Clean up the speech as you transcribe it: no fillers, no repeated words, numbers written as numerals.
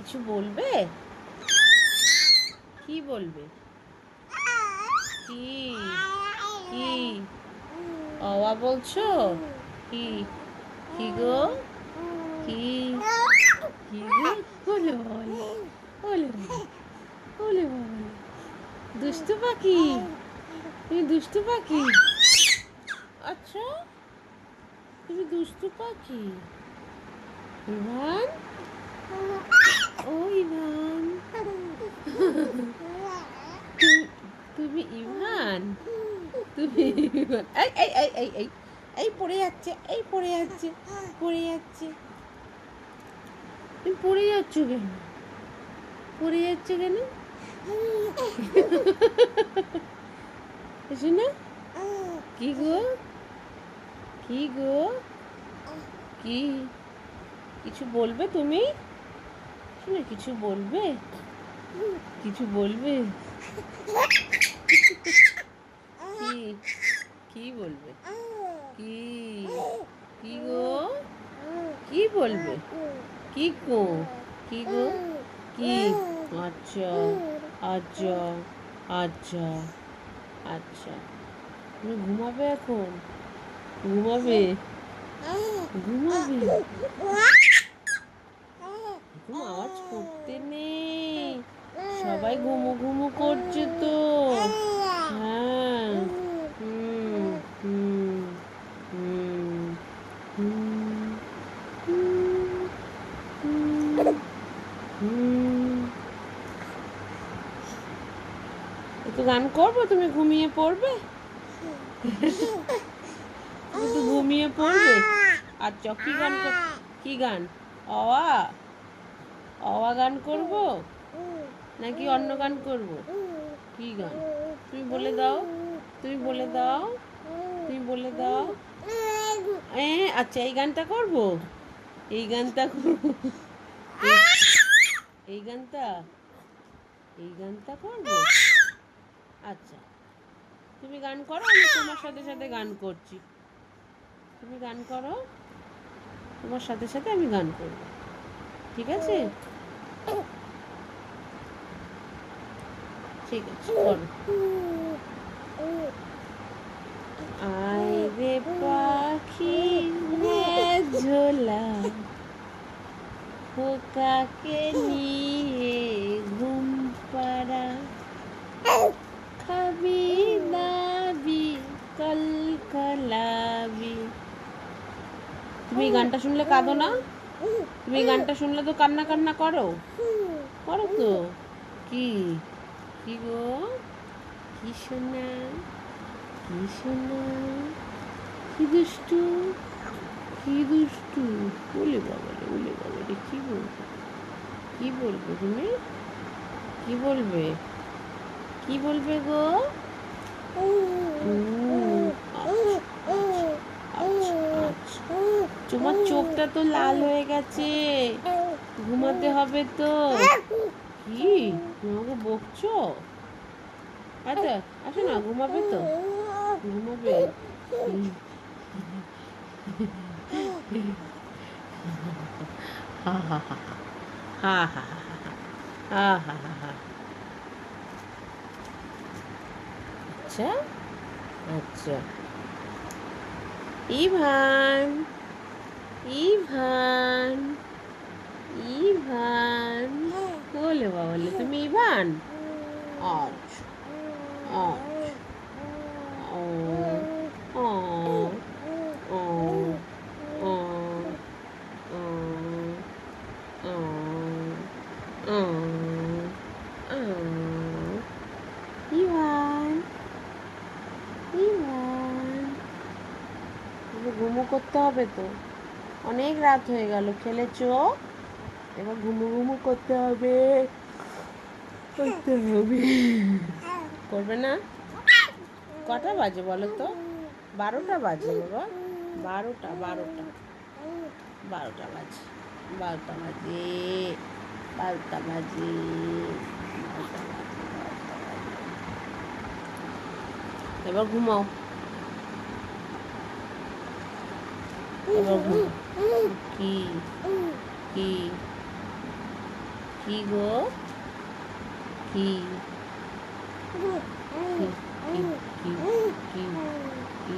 কিছু বলবে? কি বলবে? কি কি অওয়া বলছো? কি কি গো? কি কি গো? বলে বলে বলে বলে বলে দুষ্টু পাখি, তুমি দুষ্টু পাখি। আচ্ছা, তুমি দুষ্টু পাখি। ইভান, ও ইভান, তুমি ইভান, তুমি ইভান। এই এই এই এই এই এই পড়ে যাচ্ছে, এই পড়ে যাচ্ছে, পড়ে যাচ্ছে। তুমি পড়ে যাচ্ছ কেন? পড়ে যাচ্ছে কেন? শোনা, কি গো? কি গো? কি কিছু বলবে তুমি? শোনা, কিছু বলবে? কিছু বলবে? কি কি বলবে? কি কি গো? কি বলবে? কি গো? কি গো? কি? আচ্ছা আচ্ছা আচ্ছা আচ্ছা, তুমি ঘুমাবে এখন? ঘুমাবে? ঘুমাবে? এরকম আওয়াজ করতে নেই, সবাই ঘুমু ঘুমু করছে তো। হ্যাঁ, হুম হুম হুম হুম হুম। একটু গান করবো, তুমি ঘুমিয়ে পড়বে? তুমি তো ঘুমিয়ে পড়বে। আচ্ছা, কি গান কি গান? অওয়া অওয়া গান করব নাকি অন্য গান করব? কি গান তুমি বলে দাও, তুমি বলে দাও, তুমি বলে দাও। আচ্ছা, এই গানটা করব, এই গানটা করব, এই গানটা, এই গানটা করব। আচ্ছা, তুমি গান করো, আমি তোমার সাথে সাথে গান করছি। তুমি গান করো, তোমার সাথে সাথে আমি গান করব, ঠিক আছে? ঠিক আছে, করো। আয় রে পাখি ঝোলা, খোকাকে নিয়ে ঘুম পাড়া, খাবি দাবি কলকলাবি। তুমি এই গানটা শুনলে কাঁদো না? তুমি এই গানটা শুনলে তো কান্না কান্না করো, করো তো। কি কি গো? কি শোনা? কি শোনা? কি দুষ্টু, কি দুষ্টু। বলে বাবারে, বলে বাবারে, কি বলবে? কি বলবে তুমি? কি বলবে? কি বলবে গো? তোমার চোখটা তো লাল হয়ে গেছে, ঘুমাতে হবে তো। কি তোমাকে বকছো? আচ্ছা, আসো না, ঘুমাবে তো, ঘুমাবে। হা হা হা হা হা হা হা হা হা। আচ্ছা আচ্ছা, ইভান, ইভান, ইভান, বলে বাবলে, তুমি ইভান? আচ্ছা আচ্ছা, ও ও ও ও ও ও ও ইভান, ইভান, ঘুমো করতে হবে তো, অনেক রাত হয়ে গেল, খেলেছো, এবার ঘুমু ঘুমু করতে হবে, করতে হবে। করবে না? কটা বাজে বলো তো? 12টা বাজে বাবা, 12টা 12টা 12টা বাজে, 12টা বাজে, 12টা বাজে, 12টা বাজে। এবার ঘুমাও, এবার ঘুমাও। কি কি কি গো? কি কি কি কি কি কি